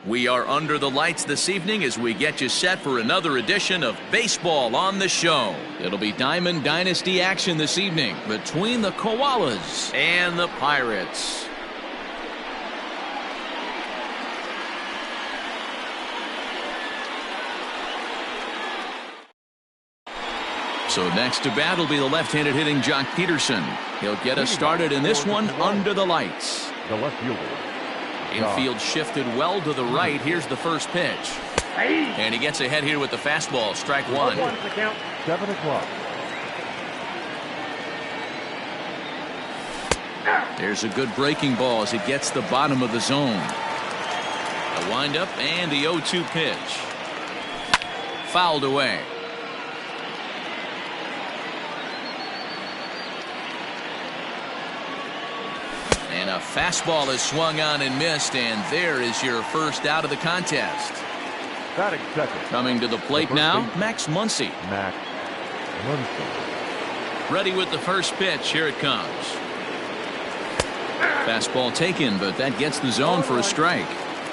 We are under the lights this evening as we get you set for another edition of Baseball on the Show. It'll be Diamond Dynasty action this evening between the Koalas and the Pirates. So next to bat will be the left-handed hitting Jock Peterson. He'll get us started in this one under the lights. The left fielder. Infield shifted well to the right. Here's the first pitch. And he gets ahead here with the fastball. Strike one. 7 o'clock. There's a good breaking ball as it gets the bottom of the zone. A windup and the 0-2 pitch. Fouled away. And a fastball is swung on and missed, and there is your first out of the contest. Batting second. Coming to the plate now, Max Muncy. Max Muncy. Ready with the first pitch. Here it comes. Fastball taken, but that gets the zone for a strike.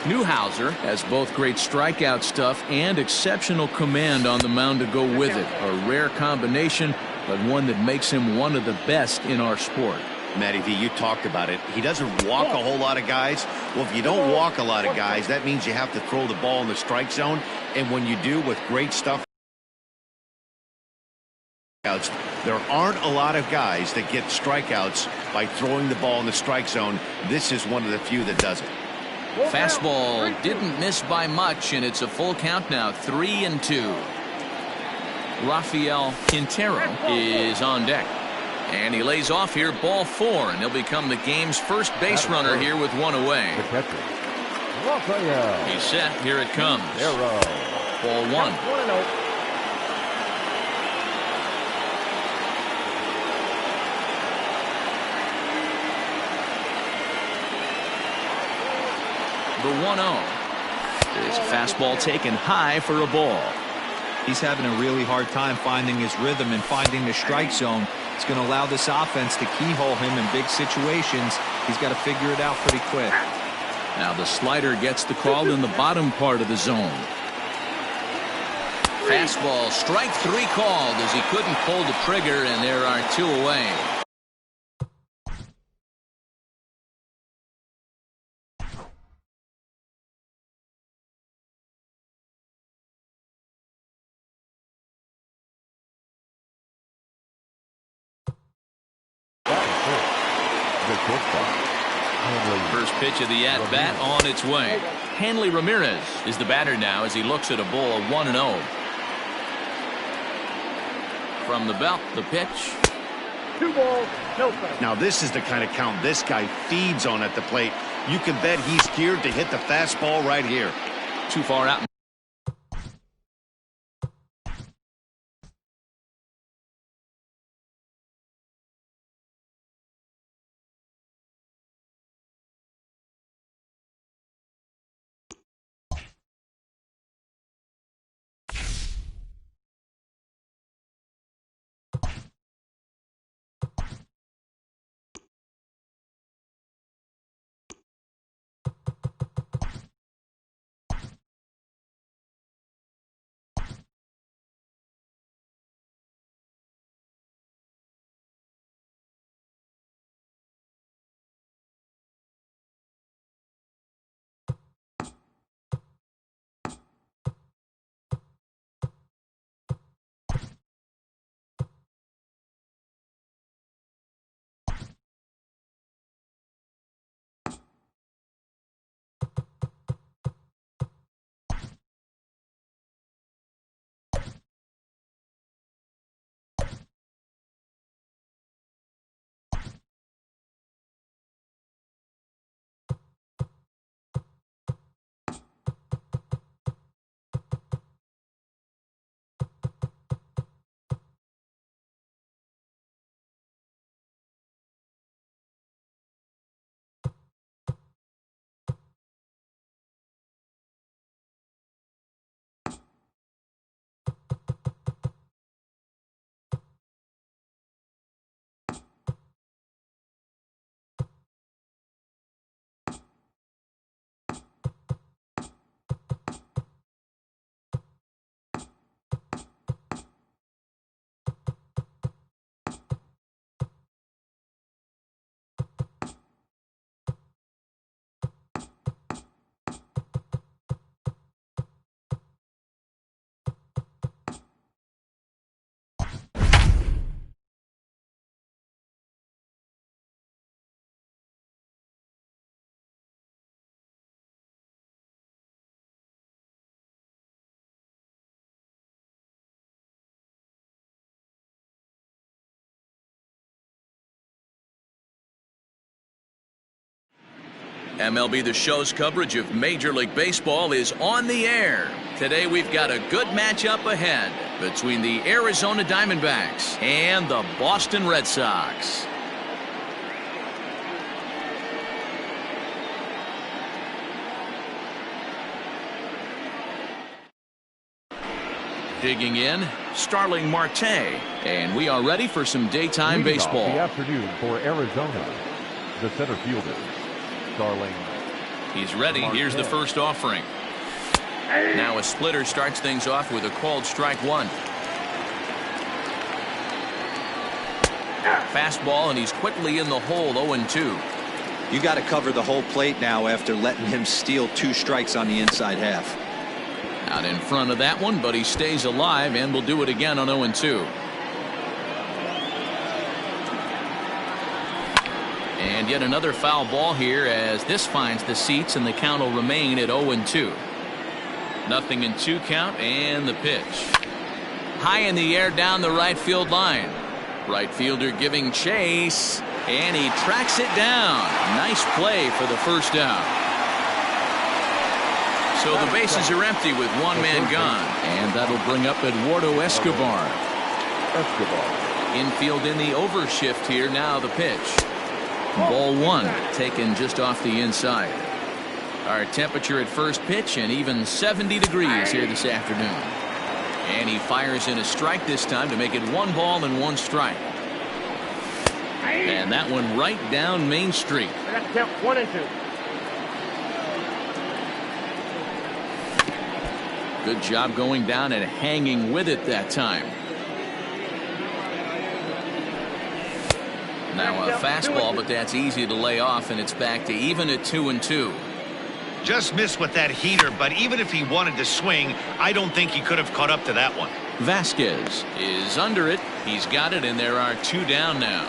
Newhouser has both great strikeout stuff and exceptional command on the mound to go with it. A rare combination, but one that makes him one of the best in our sport. Matty V, you talked about it. He doesn't walk a whole lot of guys. Well, if you don't walk a lot of guys, that means you have to throw the ball in the strike zone. And when you do with great stuff, there aren't a lot of guys that get strikeouts by throwing the ball in the strike zone. This is one of the few that does it. Fastball didn't miss by much, and it's a full count now, 3-2. Rafael Quintero is on deck. And he lays off here, ball 4, and he'll become the game's first base runner here with one away. The catcher. Rafael. He's set. Here it comes. Ball 1. The 1-0. There's a fastball taken high for a ball. He's having a really hard time finding his rhythm and finding the strike zone. It's going to allow this offense to keyhole him in big situations. He's got to figure it out pretty quick. Now the slider gets the call in the bottom part of the zone. Fastball, strike 3 called as he couldn't pull the trigger, and there are 2 away. First pitch of the at-bat on its way. Hanley Ramirez is the batter now as he looks at a ball of 1-0. From the belt, the pitch. 2 balls, no strikes. Now this is the kind of count this guy feeds on at the plate. You can bet he's geared to hit the fastball right here. Too far out. MLB The Show's coverage of Major League Baseball is on the air. Today we've got a good matchup ahead between the Arizona Diamondbacks and the Boston Red Sox. Digging in, Starling Marte, and we are ready for some daytime baseball. The afternoon for Arizona, the center fielder, Starling. He's ready. Marte. Here's the first offering. Now a splitter starts things off with a called strike one. Fastball, and he's quickly in the hole, 0-2. You got to cover the whole plate now after letting him steal 2 strikes on the inside half. Out in front of that one, but he stays alive and will do it again on 0-2. And yet another foul ball here as this finds the seats, and the count will remain at 0-2. 0-2 count, and the pitch. High in the air down the right field line. Right fielder giving chase, and he tracks it down. Nice play for the first out. So the bases are empty with one man gone, and that'll bring up Eduardo Escobar. Infield in the overshift here. Now the pitch. Ball one, taken just off the inside. Our temperature at first pitch, and even 70 degrees here this afternoon. And he fires in a strike this time to make it 1 ball and 1 strike. And that one right down Main Street. That's count 1-2. Good job going down and hanging with it that time. Now a fastball, but that's easy to lay off, and it's back to even at 2-2. Just missed with that heater, but even if he wanted to swing, I don't think he could have caught up to that one. Vasquez is under it. He's got it, and there are 2 down now.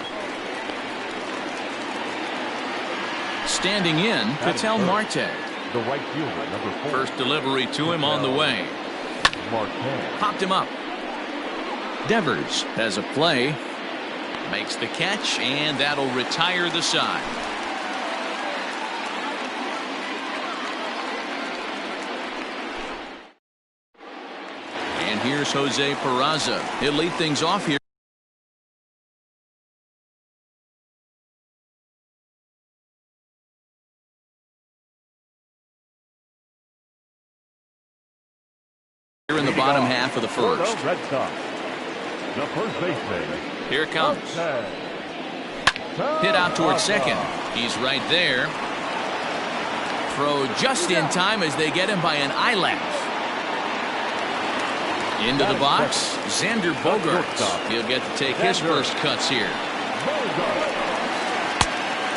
Standing in, Ketel Marte. The right fielder, number 4. First delivery to him on the way. Marte. Popped him up. Devers has a play. Makes the catch, and that'll retire the side. And here's Jose Peraza. He'll lead things off here. In the bottom half of the first. Red Sox. The first baseman. Here it comes. Hit out towards second. He's right there. Throw just in time as they get him by an eyelash. Into the box, Xander Bogaerts. He'll get to take his first cuts here.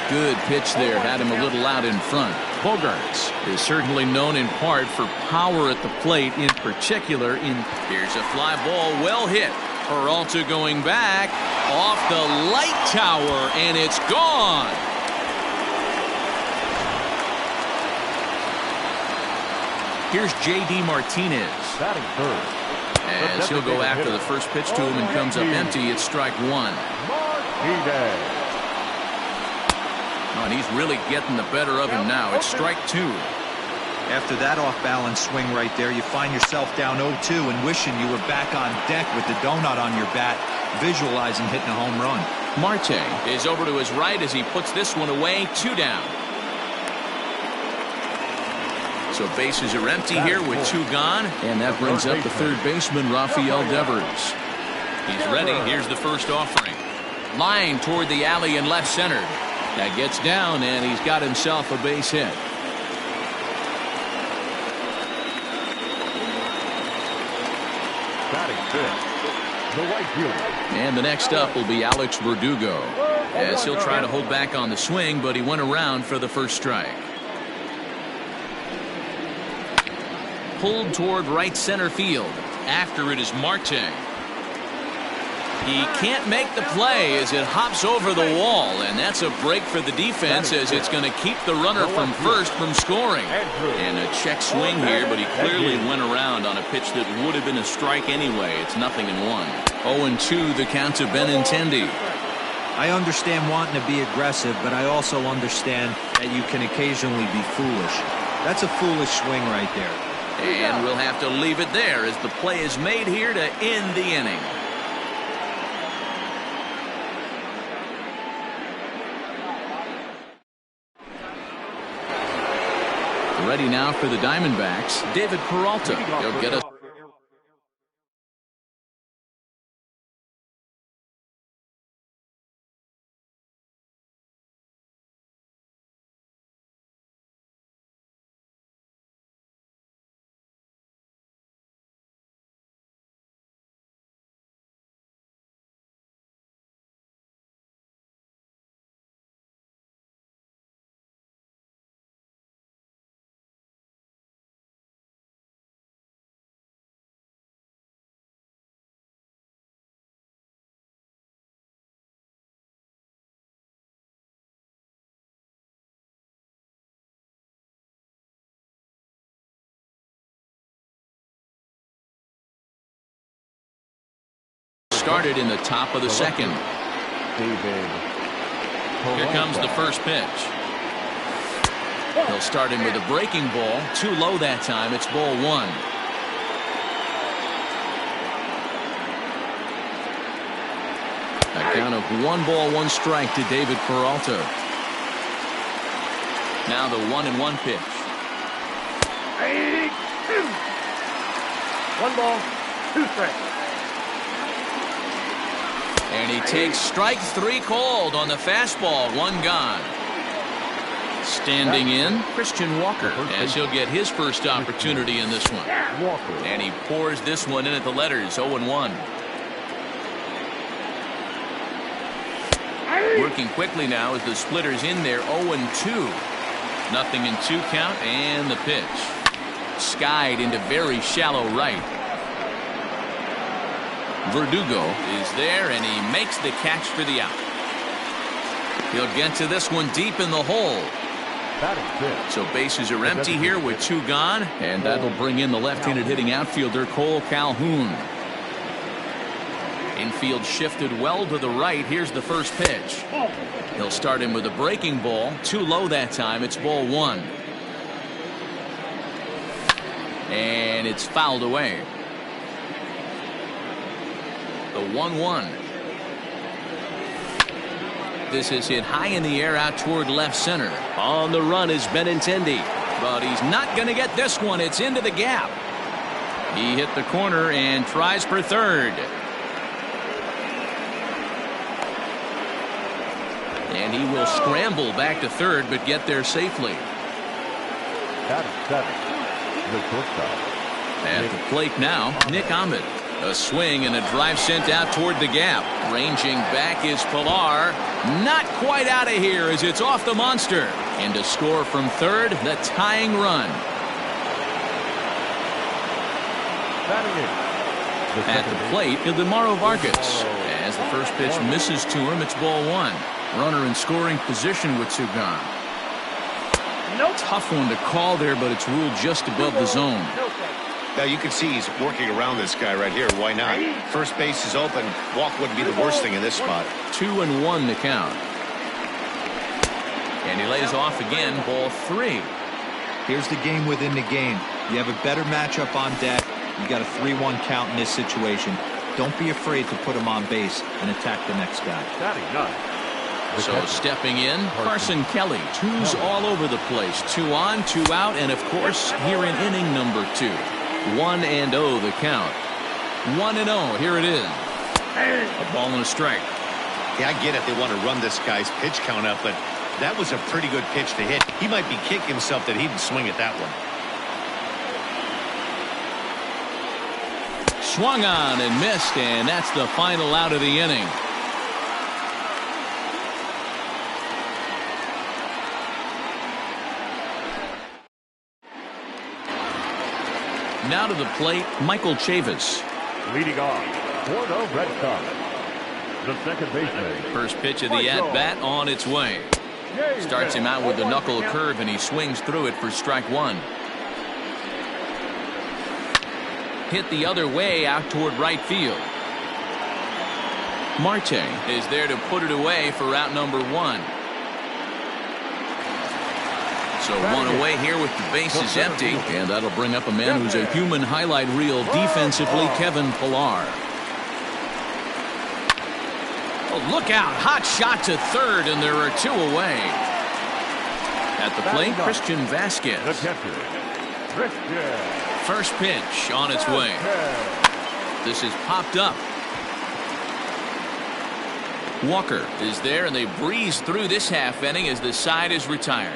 Good pitch there. Had him a little out in front. Bogaerts is certainly known in part for power at the plate, in particular. Here's a fly ball, well hit. Peralta going back off the light tower, and it's gone. Here's J.D. Martinez. Batting third. As he'll go after the first pitch to him and comes up empty. It's strike 1. Martinez. Oh, and he's really getting the better of him now. It's strike 2. After that off-balance swing right there, you find yourself down 0-2 and wishing you were back on deck with the donut on your bat, visualizing hitting a home run. Marte is over to his right as he puts this one away. 2 down. So bases are empty here with 2 gone, and that brings up the third baseman, Rafael Devers. He's ready. Here's the first offering. Line toward the alley in left center. That gets down, and he's got himself a base hit. The right fielder. And the next up will be Alex Verdugo, as he'll try to hold back on the swing, but he went around for the first strike. Pulled toward right center field. After it is Marte. He can't make the play as it hops over the wall, and that's a break for the defense as it's going to keep the runner from first from scoring. And a check swing here, but he clearly went around on a pitch that would have been a strike anyway. It's 0-1. 0-2 the count to Benintendi. I understand wanting to be aggressive, but I also understand that you can occasionally be foolish. That's a foolish swing right there. And we'll have to leave it there as the play is made here to end the inning. Ready now for the Diamondbacks, David Peralta. He'll get us. Started in the top of the second. Here comes the first pitch. He'll start him with a breaking ball. Too low that time. It's ball one. A count of 1-1 strike to David Peralta. Now the 1-1 pitch. 1 ball, 2 strikes. And he takes strike 3 called on the fastball. 1 gone. Standing in, Christian Walker, as he'll get his first opportunity in this one. And he pours this one in at the letters. 0-1. Working quickly now as the splitter's in there. 0-2. Nothing in 2 count, and the pitch. Skied into very shallow right. Verdugo is there, and he makes the catch for the out. He'll get to this one deep in the hole. So bases are empty here with 2 gone, and that'll bring in the left-handed hitting outfielder Cole Calhoun. Infield shifted well to the right. Here's the first pitch. He'll start him with a breaking ball. Too low that time. It's ball 1. And it's fouled away. The 1-1. This is hit high in the air out toward left center. On the run is Benintendi, but he's not going to get this one. It's into the gap. He hit the corner and tries for third. And he will scramble back to third, but get there safely. At the plate now, Nick Ahmed. A swing and a drive sent out toward the gap. Ranging back is Pilar. Not quite out of here as it's off the monster. And to score from third, the tying run. At the plate, Ildemaro Vargas. As the first pitch misses to him, it's ball 1. Runner in scoring position with 2 gone. Tough one to call there, but it's ruled just above the zone. Now you can see he's working around this guy right here. Why not? First base is open. Walk wouldn't be the worst thing in this spot. 2-1 to count. And he lays off again. Ball 3. Here's the game within the game. You have a better matchup on deck. You got a 3-1 count in this situation. Don't be afraid to put him on base and attack the next guy. So stepping in, Carson Kelly. 2s all over the place. 2 on, 2 out, and of course here in inning number 2. 1-0 the count. 1-0. Here it is. A ball and a strike. Yeah, I get it. They want to run this guy's pitch count up, but that was a pretty good pitch to hit. He might be kicking himself that he didn't swing at that one. Swung on and missed, and that's the final out of the inning. Now to the plate, Michael Chavis. Leading off, for the Red Sox, the second baseman. First pitch of the at-bat on its way. Starts him out with the knuckle curve, and he swings through it for strike 1. Hit the other way out toward right field. Marte is there to put it away for out number 1. So one away here with the bases empty, and that'll bring up a man who's a human highlight reel defensively, Kevin Pillar. Oh, look out. Hot shot to third, and there are 2 away. At the plate, Christian Vasquez. The catcher, Christian. First pitch on its way. This is popped up. Walker is there, and they breeze through this half inning as the side is retired.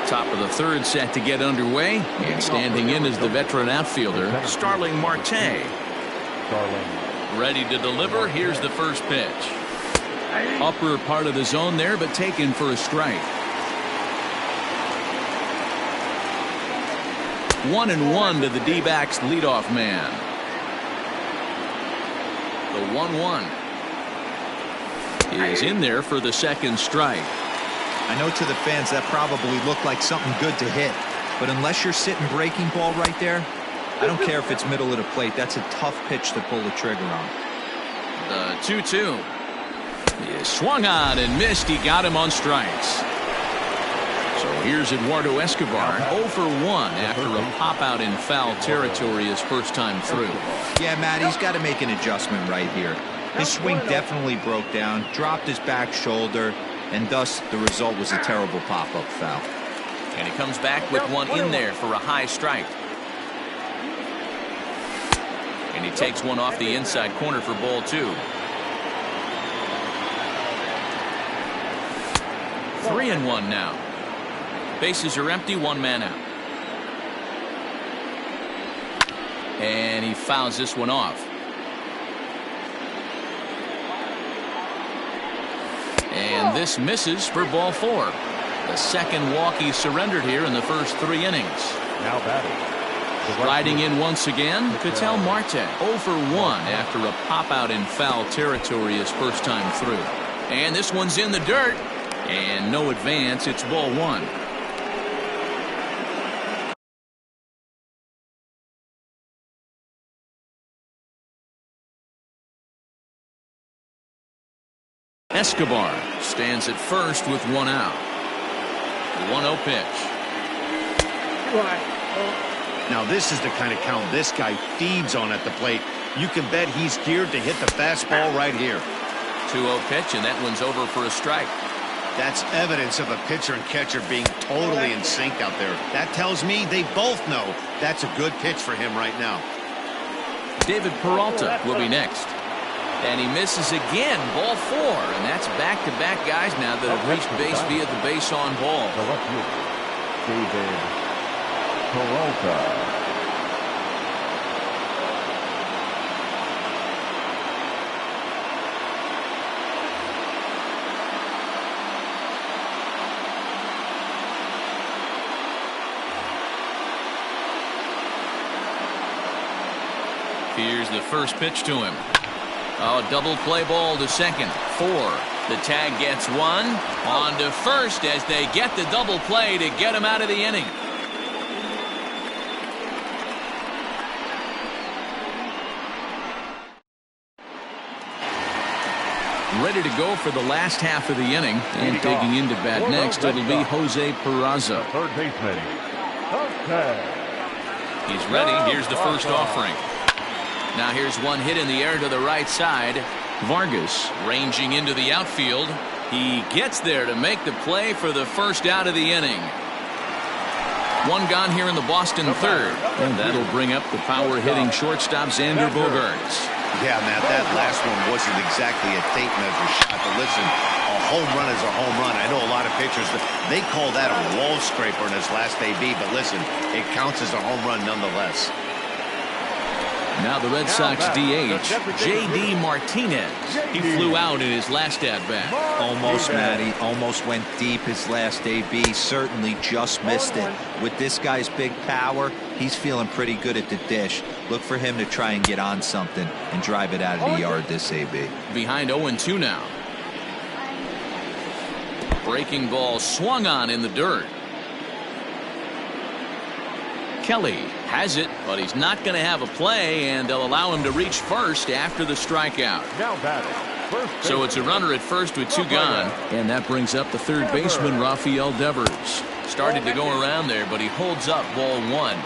Top of the third set to get underway, and standing in is the veteran outfielder, Starling Marte. Ready to deliver. Here's the first pitch. Upper part of the zone there, but taken for a strike. 1-1 to the D-backs leadoff man. The 1-1 is in there for the second strike. I know to the fans that probably looked like something good to hit, but unless you're sitting breaking ball right there, I don't care if it's middle of the plate. That's a tough pitch to pull the trigger on. The 2-2 is swung on and missed. He got him on strikes. So here's Eduardo Escobar, 0 for 1 after a pop out in foul territory his first time through. Yeah, Matt, he's got to make an adjustment right here. His swing definitely broke down, dropped his back shoulder, and thus the result was a terrible pop-up foul. And he comes back with one in there for a high strike. And he takes one off the inside corner for ball 2. 3-1 now. Bases are empty, 1 man out. And he fouls this one off. And this misses for ball 4. The second walk he surrendered here in the first 3 innings. Now batting. Riding in once again, Ketel Marte, 0 for 1 after a pop out in foul territory his first time through. And this one's in the dirt. And no advance. It's ball 1. Escobar stands at first with 1 out. 1-0 pitch. Now this is the kind of count this guy feeds on at the plate. You can bet he's geared to hit the fastball right here. 2-0 pitch, and that one's over for a strike. That's evidence of a pitcher and catcher being totally in sync out there. That tells me they both know that's a good pitch for him right now. David Peralta will be next. And he misses again, ball 4. And that's back-to-back guys now that have reached base via the base on ball. David Peralta. Here's the first pitch to him. Oh, double play ball to second. 4. The tag gets 1. On to first as they get the double play to get him out of the inning. Ready to go for the last half of the inning. And digging into bat next, it'll be Jose Peraza. Third baseman. He's ready. Here's the first offering. Now here's one hit in the air to the right side. Vargas ranging into the outfield. He gets there to make the play for the first out of the inning. 1 gone here in the Boston third. And that'll bring up the power-hitting shortstop Xander Bogaerts. Yeah, Matt, that last one wasn't exactly a tape measure shot. But listen, a home run is a home run. I know a lot of pitchers, they call that a wall scraper in his last AB. But listen, it counts as a home run nonetheless. Now the Red Sox DH, J.D. Martinez. He flew out in his last at-bat. Almost, Matty. Almost went deep his last AB. Certainly just missed it. With this guy's big power, he's feeling pretty good at the dish. Look for him to try and get on something and drive it out of the yard this AB. Behind 0-2 now. Breaking ball swung on in the dirt. Kelly has it, but he's not going to have a play, and they'll allow him to reach first after the strikeout. Now batting. So it's a runner at first with two gone, and that brings up the third baseman, Rafael Devers. Started to go around there, but he holds up ball one.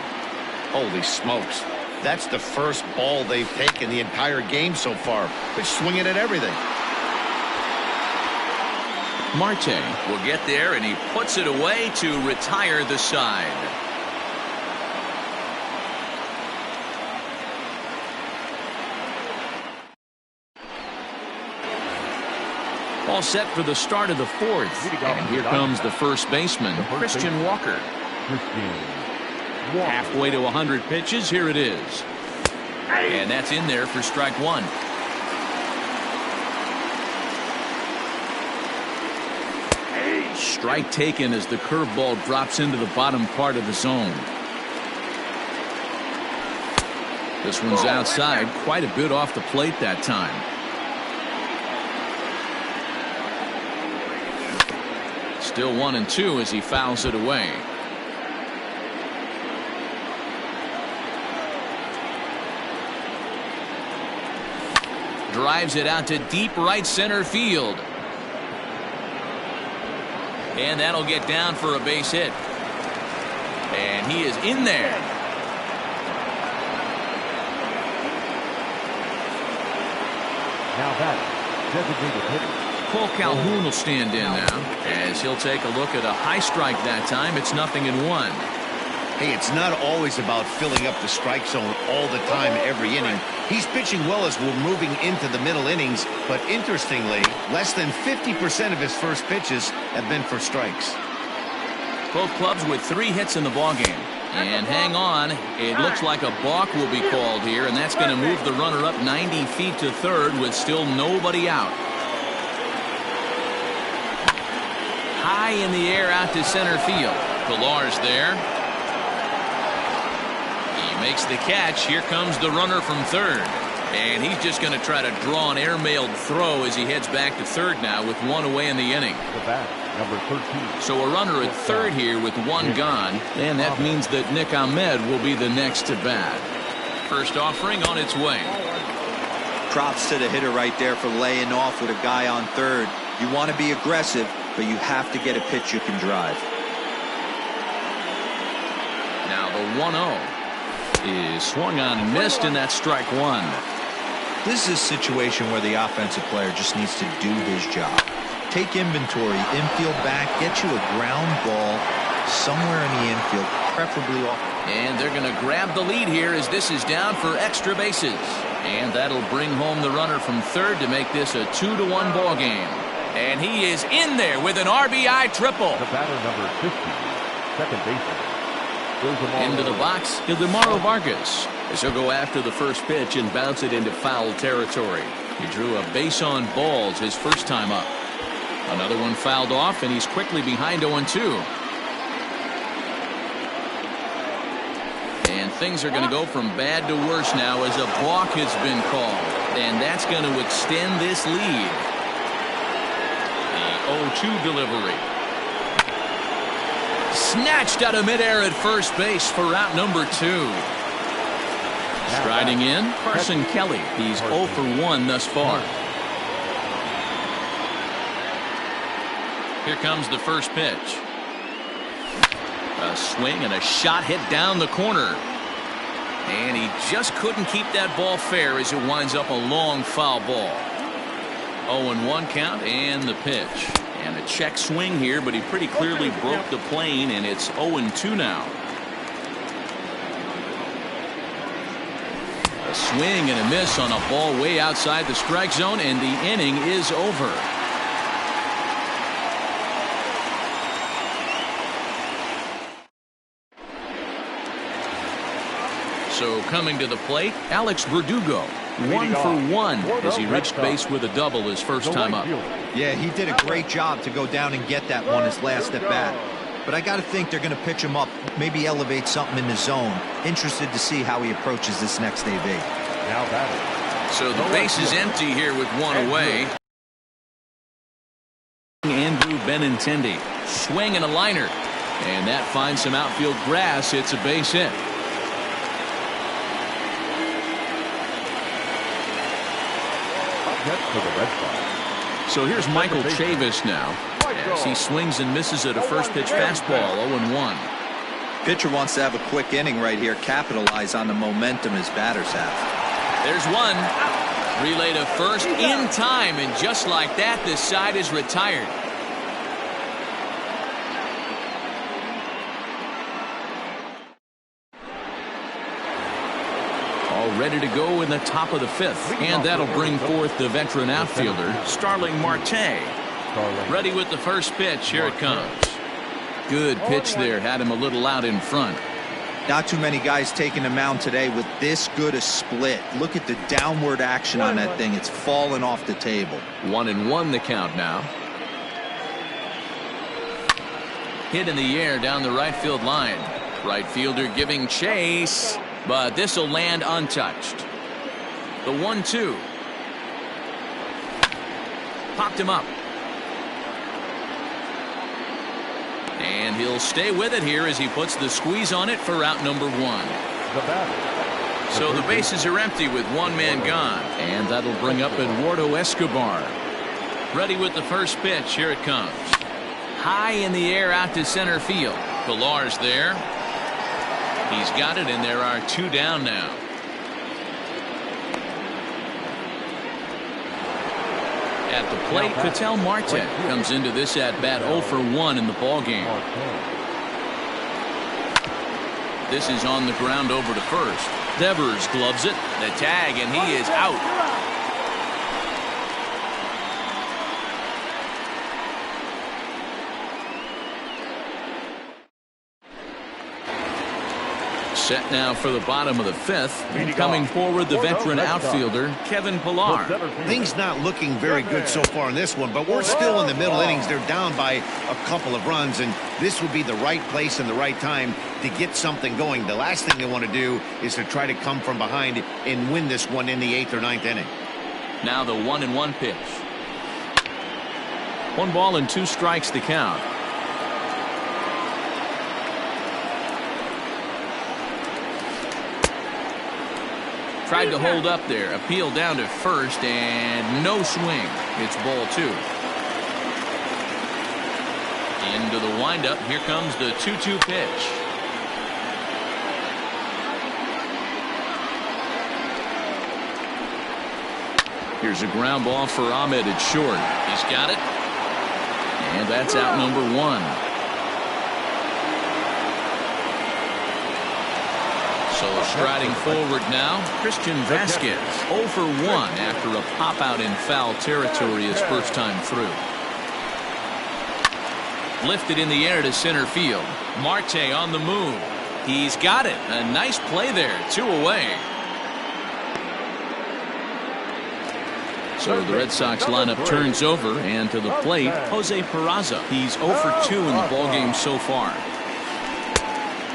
Holy smokes. That's the first ball they've taken the entire game so far. They're swinging at everything. Marte will get there, and he puts it away to retire the side. All set for the start of the fourth. And here comes the first baseman, Christian Walker. Halfway to 100 pitches. Here it is. And that's in there for strike one. Strike taken as the curveball drops into the bottom part of the zone. This one's outside, quite a bit off the plate that time. Still 1-2 as he fouls it away. Drives it out to deep right center field. And that'll get down for a base hit. And he is in there. Now batting. Designated hitter. Cole Calhoun will stand in now as he'll take a look at a high strike that time. It's 0-1. Hey, it's not always about filling up the strike zone all the time every inning. He's pitching well as we're moving into the middle innings, but interestingly, less than 50% of his first pitches have been for strikes. Both clubs with 3 hits in the ballgame. And hang on, it looks like a balk will be called here, and that's going to move the runner up 90 feet to third with still nobody out. High in the air out to center field. Pilar's there. He makes the catch. Here comes the runner from third. And he's just going to try to draw an airmailed throw as he heads back to third now with 1 away in the inning. The bat, number 13. So a runner at third here with 1 gone. And that means that Nick Ahmed will be the next to bat. First offering on its way. Props to the hitter right there for laying off with a guy on third. You want to be aggressive, but you have to get a pitch you can drive. Now the 1-0 is swung on and missed, and that's strike one. This is a situation where the offensive player just needs to do his job. Take inventory, infield back, get you a ground ball somewhere in the infield, preferably off. And they're going to grab the lead here as this is down for extra bases. And that'll bring home the runner from third to make this a 2-1 ball game. And he is in there with an RBI triple. The batter, number 50, second baseman. Into the box, Ildemaro Vargas, as he'll go after the first pitch and bounce it into foul territory. He drew a base on balls his first time up. Another one fouled off, and he's quickly behind 0-2. And things are going to go from bad to worse now as a balk has been called. And that's going to extend this lead. The 0-2 delivery. Snatched out of midair at first base for out number 2. Striding in, Carson Kelly. He's 0 for 1 thus far. Here comes the first pitch. A swing and a shot hit down the corner. And he just couldn't keep that ball fair as it winds up a long foul ball. 0-1 count and the pitch. And a check swing here, but he pretty clearly broke the plane, and it's 0-2 now. A swing and a miss on a ball way outside the strike zone, and the inning is over. So coming to the plate, Alex Verdugo. 1 for 1 as he reached base with a double his first time up. Yeah, he did a great job to go down and get that one his last at bat. But I got to think they're going to pitch him up, maybe elevate something in the zone. Interested to see how he approaches this next AB. Now batting. So the base is empty here with 1 away. Andrew Benintendi. Swing and a liner. And that finds some outfield grass. It's a base hit. Gets to the Red Sox. So here's Michael Chavis now, as he swings and misses at a first pitch fastball, 0-1. Pitcher wants to have a quick inning right here, capitalize on the momentum his batters have. There's one. Relay to first in time, and just like that, this side is retired. All ready to go in the top of the fifth, and that'll bring forth the veteran outfielder, Starling Marte. Ready with the first pitch. Here it comes. Good pitch there. Had him a little out in front. Not too many guys taking the mound today with this good a split. Look at the downward action on that thing. It's falling off the table. 1-1 the count now. Hit in the air down the right field line. Right fielder giving chase, but this will land untouched. The 1-2. Popped him up. And he'll stay with it here as he puts the squeeze on it for out number 1. So the bases are empty with one man gone. And that'll bring up Eduardo Escobar. Ready with the first pitch. Here it comes. High in the air out to center field. Pilar's there. He's got it, and there are 2 down now. At the plate, Ketel Marte comes into this at-bat 0-for-1 in the ballgame. This is on the ground over to first. Devers gloves it. The tag, and he is out. Set now for the bottom of the fifth. Coming forward, the veteran outfielder, Kevin Pillar. Things not looking very good so far in this one, but we're still in the middle innings. They're down by a couple of runs, and this would be the right place and the right time to get something going. The last thing they want to do is to try to come from behind and win this one in the 8th or 9th inning. Now the 1-1 pitch. 1 ball and 2 strikes the count. Tried to hold up there. Appeal down to first, and no swing. It's ball 2. Into the windup. Here comes the 2-2 pitch. Here's a ground ball for Ahmed at short. He's got it. And that's out number 1. So striding forward now, Christian Vasquez, 0-for-1 after a pop-out in foul territory his first time through. Lifted in the air to center field. Marte on the move. He's got it. A nice play there. 2 away. So the Red Sox lineup turns over, and to the plate, Jose Peraza. He's 0-for-2 in the ballgame so far.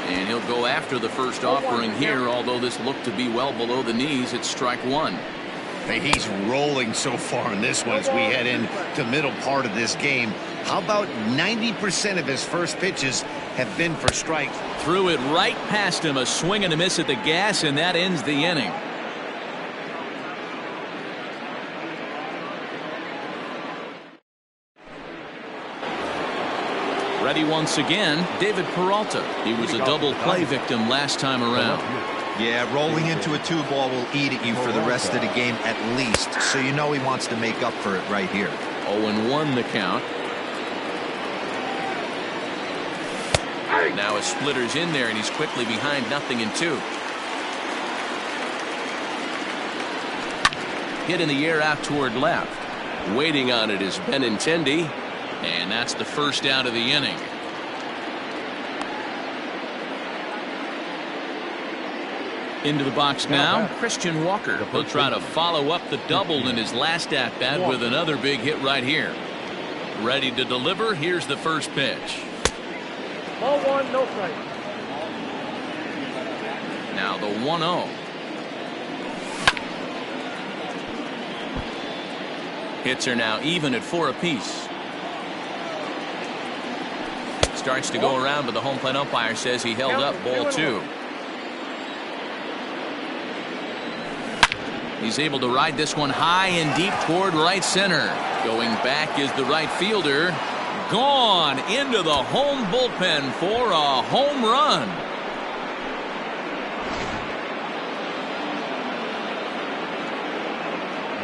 And he'll go after the first offering here, although this looked to be well below the knees. It's strike 1. Hey, he's rolling so far in this one as we head into middle part of this game. How about 90% of his first pitches have been for strikes? Threw it right past him, a swing and a miss at the gas, and that ends the inning. Ready once again, David Peralta. He was a double play victim last time around. Yeah, rolling into a 2-ball will eat at you for the rest of the game at least, so you know he wants to make up for it right here. 0-1 the count. Now a splitter's in there, and he's quickly behind 0-2. Hit in the air out toward left. Waiting on it is Benintendi. And that's the first out of the inning. Into the box now, Christian Walker. He'll try to follow up the double in his last at-bat with another big hit right here. Ready to deliver. Here's the first pitch. Ball 1, no strike. Now the 1-0. Hits are now even at 4 apiece. Starts to go around, but the home plate umpire says he held up ball 2. He's able to ride this one high and deep toward right center. Going back is the right fielder. Gone into the home bullpen for a home run.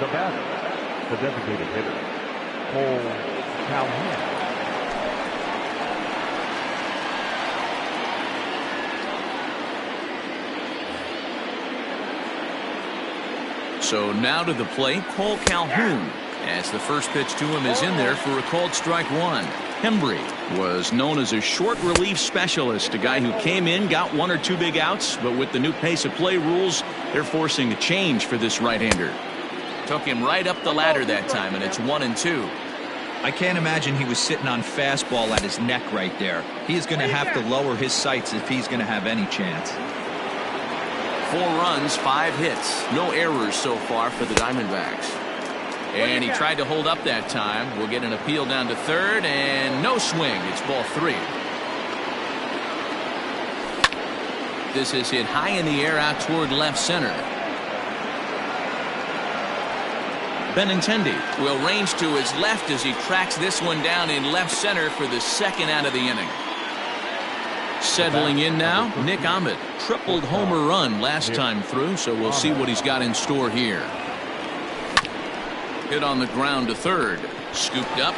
The batter, the designated hitter, Cole Calhoun. So now to the plate, Cole Calhoun, as the first pitch to him is in there for a called strike one. Hembry was known as a short relief specialist, a guy who came in, got one or two big outs, but with the new pace of play rules, they're forcing a change for this right-hander. Took him right up the ladder that time, and it's 1-2. I can't imagine he was sitting on fastball at his neck right there. He is going to have to lower his sights if he's going to have any chance. 4 runs, 5 hits. No errors so far for the Diamondbacks. And he tried to hold up that time. We'll get an appeal down to third, and no swing. It's ball 3. This is hit high in the air out toward left center. Benintendi will range to his left as he tracks this one down in left center for the second out of the inning. Settling in now, Nick Ahmed. Tripled homer run last time through, so we'll see what he's got in store here. Hit on the ground to third. Scooped up.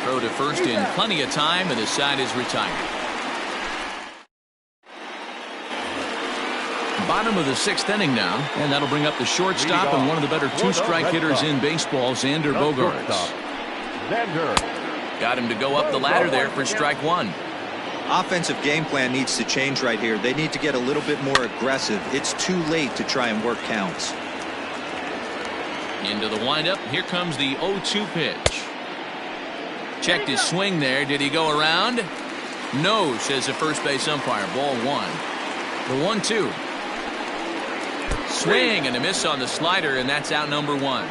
Throw to first in plenty of time, and the side is retired. Bottom of the 6th inning now, and that'll bring up the shortstop and one of the better two-strike hitters in baseball, Xander Bogaerts. Got him to go up the ladder there for strike one. Offensive game plan needs to change right here. They need to get a little bit more aggressive. It's too late to try and work counts. Into the windup. Here comes the 0-2 pitch. Checked his swing there. Did he go around? No, says the first base umpire. Ball 1. The 1-2. Swing and a miss on the slider, and that's out number 1.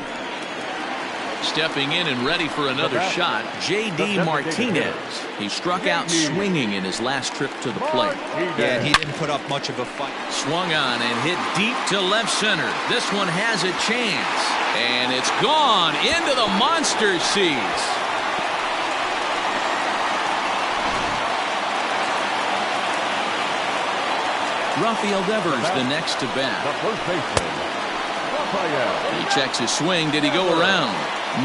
Stepping in and ready for another shot, J.D. Martinez. He struck out swinging in his last trip to the plate. Yeah, he didn't put up much of a fight. Swung on and hit deep to left center. This one has a chance, and it's gone into the monster seats. Rafael Devers the next to bat. The first baseman, Rafael. He checks his swing. Did he go around?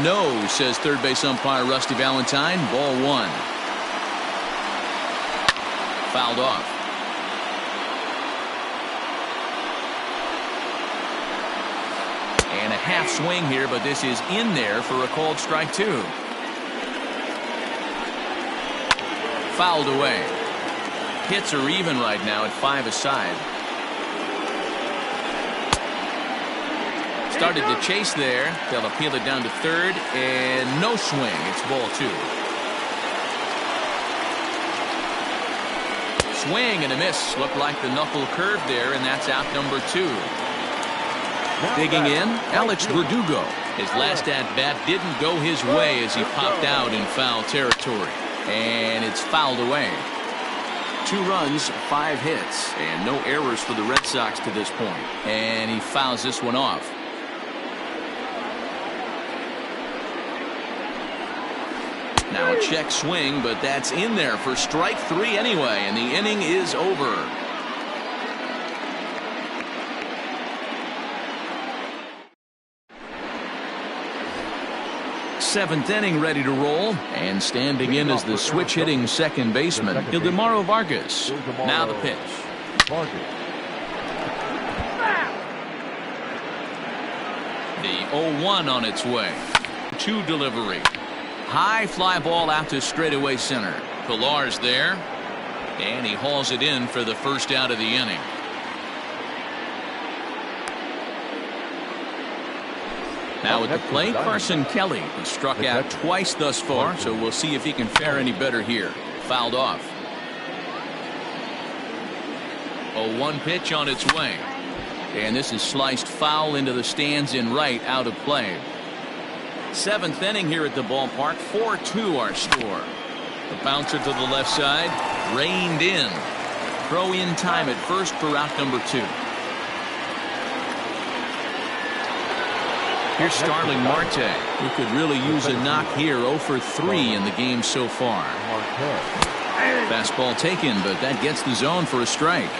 No, says third base umpire Rusty Valentine. Ball 1. Fouled off. And a half swing here, but this is in there for a called strike 2. Fouled away. Hits are even right now at 5 aside. Started to chase there. They'll appeal it down to third, and no swing. It's ball 2. Swing and a miss. Looked like the knuckle curve there, and that's out number 2. Digging in, Alex Verdugo. His last at-bat didn't go his way as he popped out in foul territory. And it's fouled away. 2 runs, 5 hits, and no errors for the Red Sox to this point. And he fouls this one off. Now a check swing, but that's in there for strike 3 anyway, and the inning is over. Seventh inning ready to roll, and standing in as the switch hitting second baseman, Ildemaro Vargas. Now the pitch. The 0-1 on its way. 2 delivery. High fly ball out to straightaway center. Pilar's there, and he hauls it in for the first out of the inning. Now at the plate, Carson Kelly. He struck out twice thus far, so we'll see if he can fare any better here. Fouled off. 0-1 pitch on its way. And this is sliced foul into the stands in right, out of play. 7th inning here at the ballpark. 4-2 our score. The bouncer to the left side. Reined in. Throw in time at first for out number 2. Here's Starling Marte, who could really use a knock here. 0 for 3 in the game so far. Fastball taken, but that gets the zone for a strike.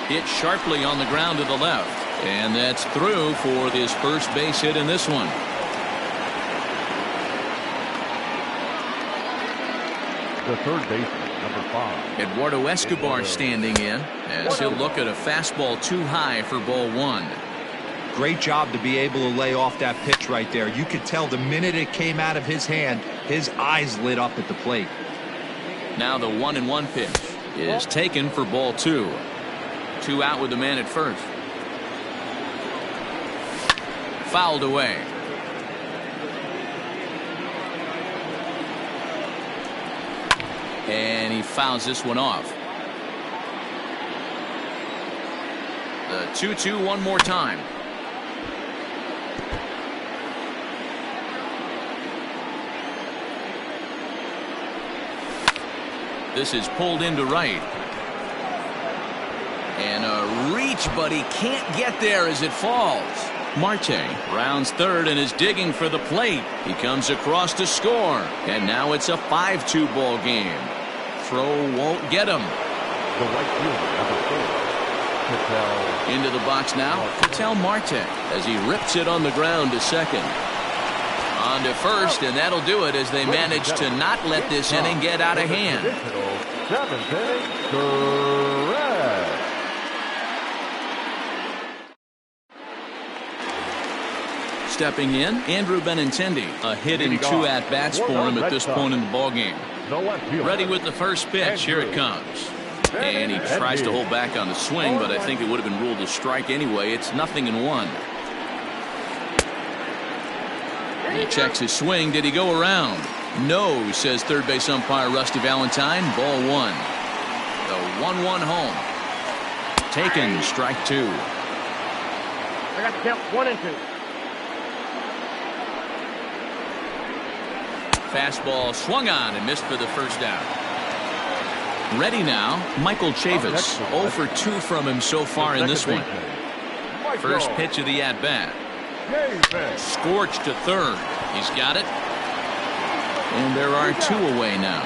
Hit sharply on the ground to the left. And that's through for this first base hit in this one. The third baseman, number 5. Eduardo Escobar standing in as he'll look at a fastball too high for ball 1. Great job to be able to lay off that pitch right there. You could tell the minute it came out of his hand, his eyes lit up at the plate. Now the 1-1 pitch is taken for ball 2. 2 out with the man at first. Fouled away. And he fouls this one off. The 2-2 one more time. This is pulled into right. And a reach, but he can't get there as it falls. Marte rounds third and is digging for the plate. He comes across to score. And now it's a 5-2 ball game. Throw won't get him. The right fielder, number 4. Ketel. Into the box now, Ketel Marte as he rips it on the ground to second. On to first, and that'll do it as they manage to not let this inning get out of hand. 7th inning, correct. Stepping in, Andrew Benintendi. A hit in 2 at-bats for him at this point in the ballgame. Ready with the first pitch. Here it comes. And he tries to hold back on the swing, but I think it would have been ruled a strike anyway. It's 0-1. He checks his swing. Did he go around? No, says third base umpire Rusty Valentine. Ball 1. The 1-1 home. Taken, strike 2. I got the count 1 and 2. Fastball swung on and missed for the first out. Ready now, Michael Chavis. 0 for 2 from him so far in this one. First pitch of the at-bat. Scorched to third. He's got it. And there are 2 away now.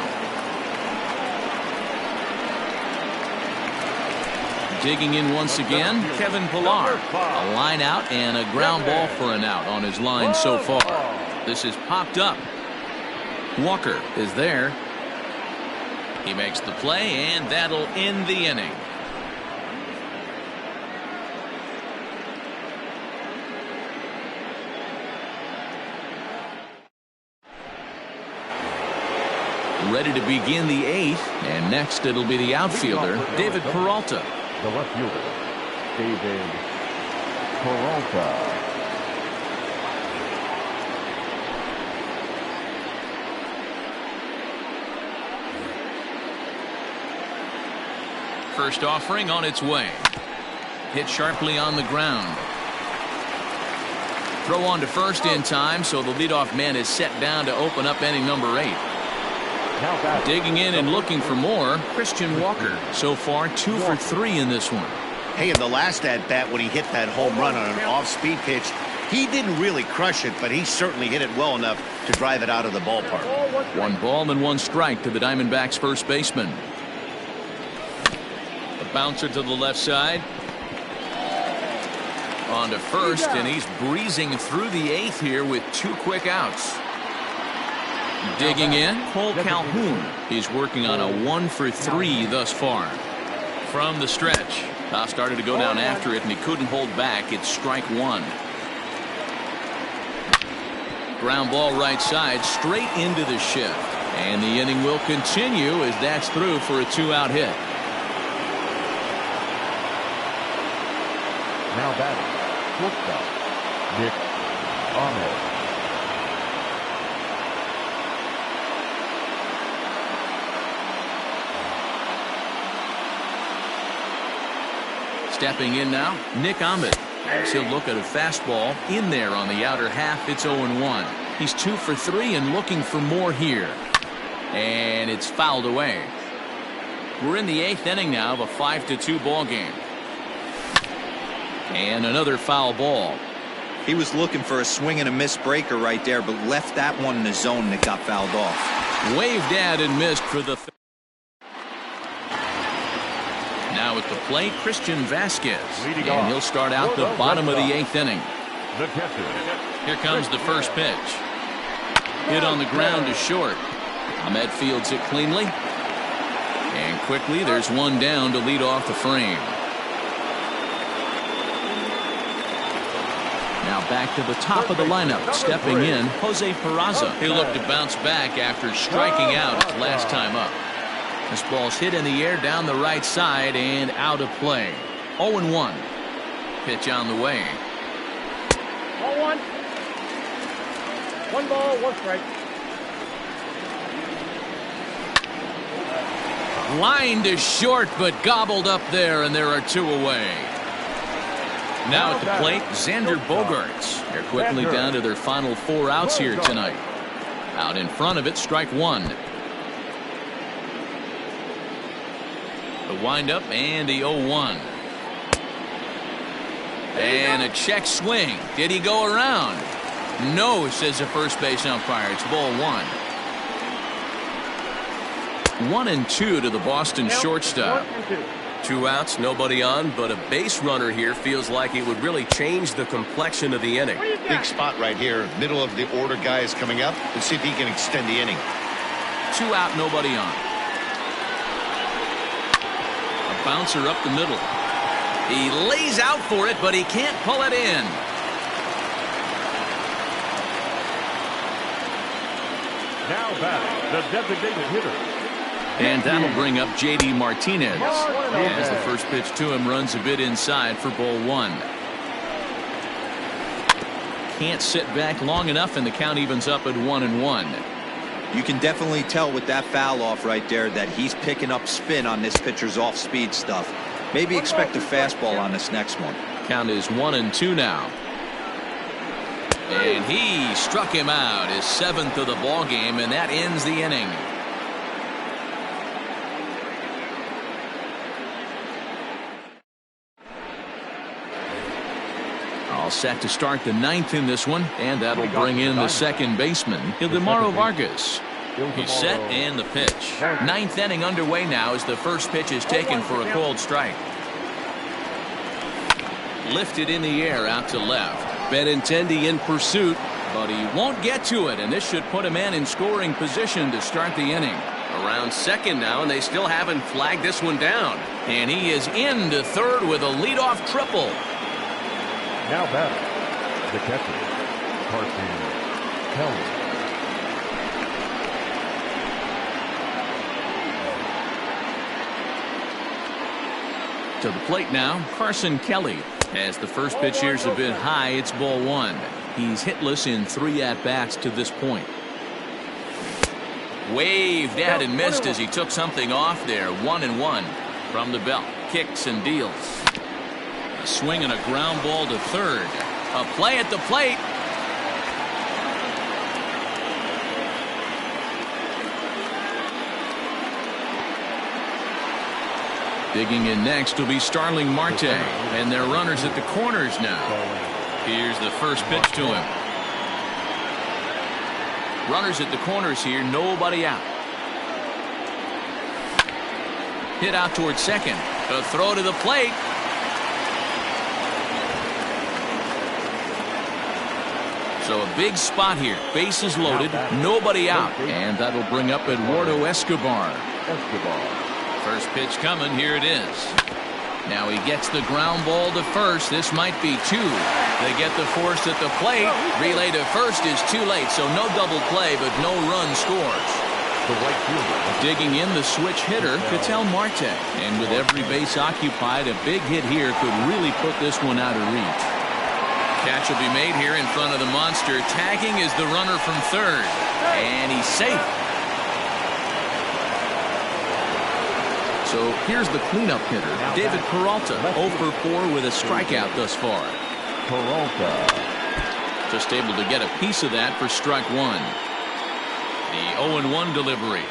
Digging in once again, Kevin Pillar. A line out and a ground ball for an out on his line so far. This is popped up. Walker is there. He makes the play, and that'll end the inning. Ready to begin the 8th, and next it'll be the outfielder, David Peralta. The left fielder, David Peralta. First offering on its way. Hit sharply on the ground. Throw on to first in time, so the leadoff man is set down to open up inning number 8. Digging in and looking for more, Christian Walker. So far 2 for 3 in this one. Hey, in the last at-bat when he hit that home run on an off-speed pitch, he didn't really crush it, but he certainly hit it well enough to drive it out of the ballpark. 1 ball and 1 strike to the Diamondbacks first baseman. Bouncer to the left side. On to first, and he's breezing through the 8th here with 2 quick outs. Digging in, Cole Calhoun. He's working on a 1 for 3 thus far. From the stretch, started to go down after it, and he couldn't hold back. It's strike 1. Ground ball right side, straight into the shift. And the inning will continue as that's through for a 2-out hit. Now batting, shortstop, Nick Ahmed. Stepping in now, Nick Ahmed. As he'll look at a fastball in there on the outer half. It's 0-1. He's 2 for 3 and looking for more here. And it's fouled away. We're in the 8th inning now of a 5-2 ball game. And another foul ball. He was looking for a swing and a miss breaker right there, but left that one in the zone and it got fouled off. Waved at and missed for the. Now at the plate, Christian Vasquez. And he'll start out the bottom of the 8th inning. Here comes the first pitch. Hit on the ground to short. Ahmed fields it cleanly. And quickly, there's one down to lead off the frame. Now back to the top of the lineup. Stepping in, Jose Peraza. He'll look to bounce back after striking out his last time up. This ball's hit in the air down the right side and out of play. 0-1. Pitch on the way. 0-1. 1 ball, 1 strike. Line to short, but gobbled up there, and there are 2 away. Now at the plate, Xander Bogaerts. They're quickly down to their final 4 outs here tonight. Out in front of it, strike 1. The windup and the 0-1. And a check swing. Did he go around? No, says the first base umpire. It's ball 1. 1-2 to the Boston shortstop. 2 outs, nobody on, but a base runner here feels like it would really change the complexion of the inning. Big spot right here. Middle of the order guy is coming up. Let's see if he can extend the inning. 2 out, nobody on. A bouncer up the middle. He lays out for it, but he can't pull it in. Now batting, the designated hitter. And that'll bring up J.D. Martinez. As the first pitch to him runs a bit inside for ball 1. Can't sit back long enough, and the count evens up at 1-1. You can definitely tell with that foul off right there that he's picking up spin on this pitcher's off-speed stuff. Maybe expect a fastball on this next one. Count is 1-2 now. And he struck him out, his 7th of the ball game, and that ends the inning. All set to start the 9th in this one, and that'll bring in the second baseman, Ildemaro Vargas. He's set and the pitch. 9th inning underway now as the first pitch is taken for a called strike. Lifted in the air out to left. Benintendi in pursuit, but he won't get to it, and this should put a man in scoring position to start the inning. Around second now, and they still haven't flagged this one down. And he is into third with a leadoff triple. Now batting, the catcher, Carson Kelly. To the plate now, Carson Kelly. As the first pitch here's a bit high, it's ball 1. He's hitless in 3 at-bats to this point. Waved at and missed as he took something off there. 1-1 from the belt. Kicks and deals. A swing and a ground ball to third. A play at the plate. Digging in next will be Starling Marte, and they're runners at the corners now. Here's the first pitch to him. Runners at the corners here, nobody out. Hit out towards second. A throw to the plate. So a big spot here. Bases loaded, nobody out, and that'll bring up Eduardo Escobar. First pitch coming, here it is. Now he gets the ground ball to first. This might be 2. They get the force at the plate. Relay to first is too late, so no double play, but no run scores. Digging in the switch hitter, Ketel Marte. And with every base occupied, a big hit here could really put this one out of reach. Catch will be made here in front of the monster. Tagging is the runner from third. And he's safe. So here's the cleanup hitter, David Peralta, 0 for 4 with a strikeout thus far. Peralta. Just able to get a piece of that for strike 1. The 0-1 delivery.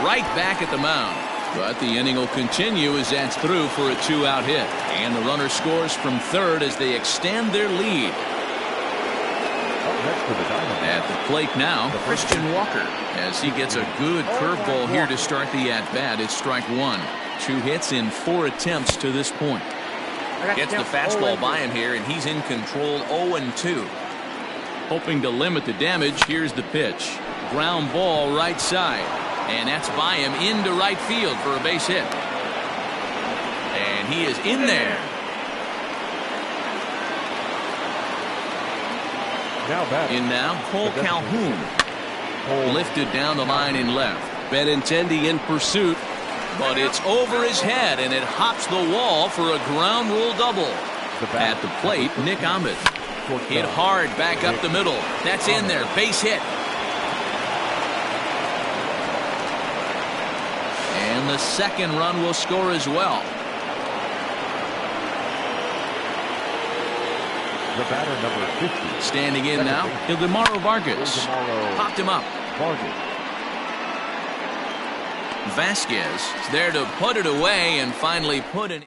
Right back at the mound. But the inning will continue as that's through for a 2-out hit. And the runner scores from third as they extend their lead. Up next for the Diamondbacks. At the plate now, Christian Walker. As he gets a good curveball here to start the at-bat, it's strike one. 2 hits in 4 attempts to this point. Gets the fastball by him here, and he's in control 0-2. Hoping to limit the damage, here's the pitch. Ground ball right side. And that's by him into right field for a base hit. And he is in there. In now, Cole Calhoun. Lifted down the line in left. Benintendi in pursuit. But it's over his head, and it hops the wall for a ground rule double. At the plate, Nick Ahmed. Hit hard back up the middle. That's in there. Base hit. And the second run will score as well. The batter, number 50. Standing in now, Ildemaro Vargas. Popped him up. Vasquez is there to put it away and finally put it.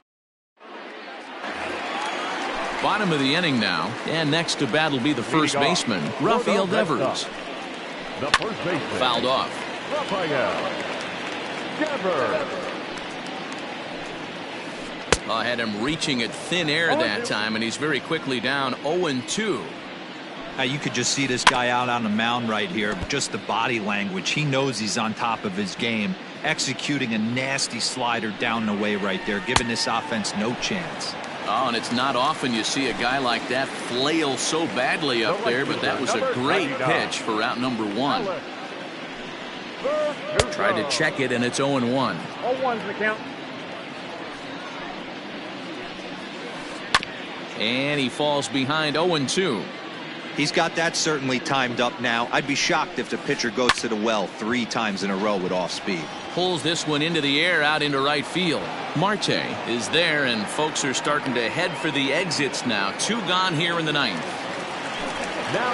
Bottom of the inning now, and next to bat will be the first baseman, Rafael Devers. The first baseman. Fouled off. Rafael Devers. I had him reaching at thin air that time, and he's very quickly down 0-2. You could just see this guy out on the mound right here. Just the body language. He knows he's on top of his game. Executing a nasty slider down the way right there, giving this offense no chance. Oh, and it's not often you see a guy like that flail so badly up there, but that was a great pitch for out number 1. Tried to check it, and it's 0-1. 0-1's the count. And he falls behind 0-2. He's got that certainly timed up now. I'd be shocked if the pitcher goes to the well 3 times in a row with off speed. Pulls this one into the air out into right field. Marte is there, and folks are starting to head for the exits now. 2 gone here in the 9th.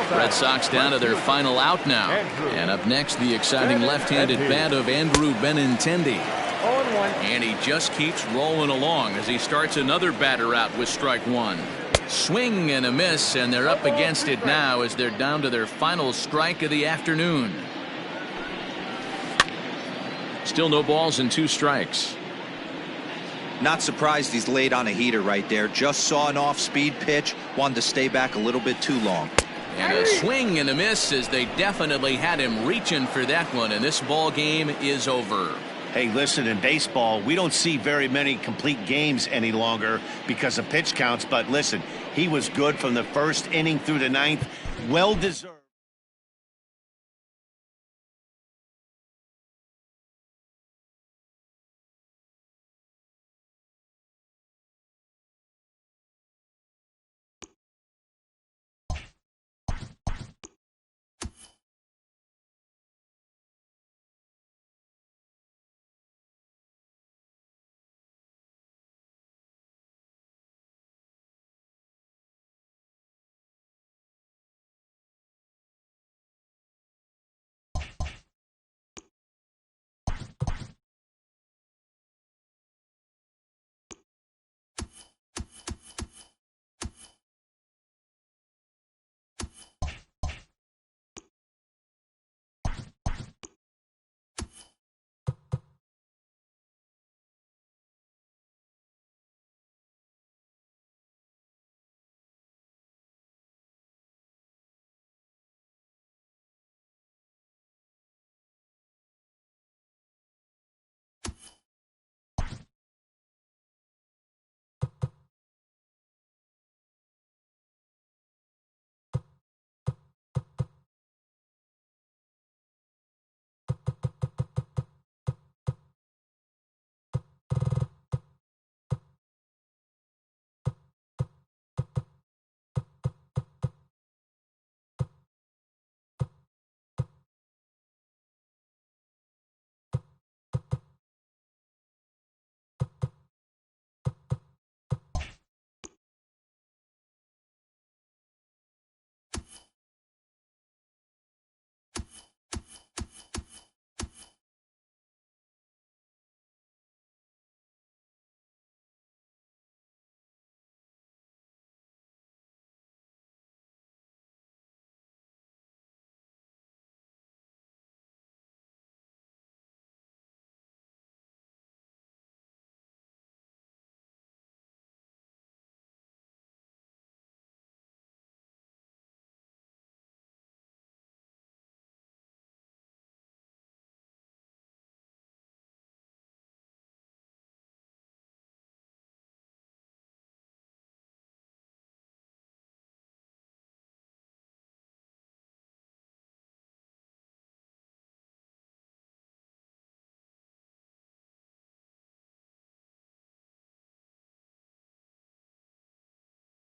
Red Sox down to their final out now. And up next, the exciting left-handed bat of Andrew Benintendi. 0-1. And he just keeps rolling along as he starts another batter out with strike 1. Swing and a miss, and they're up against it now as they're down to their final strike of the afternoon. Still no balls and 2 strikes. Not surprised he's laid on a heater right there. Just saw an off-speed pitch. Wanted to stay back a little bit too long. And a swing and a miss as they definitely had him reaching for that one, and this ball game is over. Hey, listen, in baseball, we don't see very many complete games any longer because of pitch counts. But listen, he was good from the first inning through the 9th. Well deserved.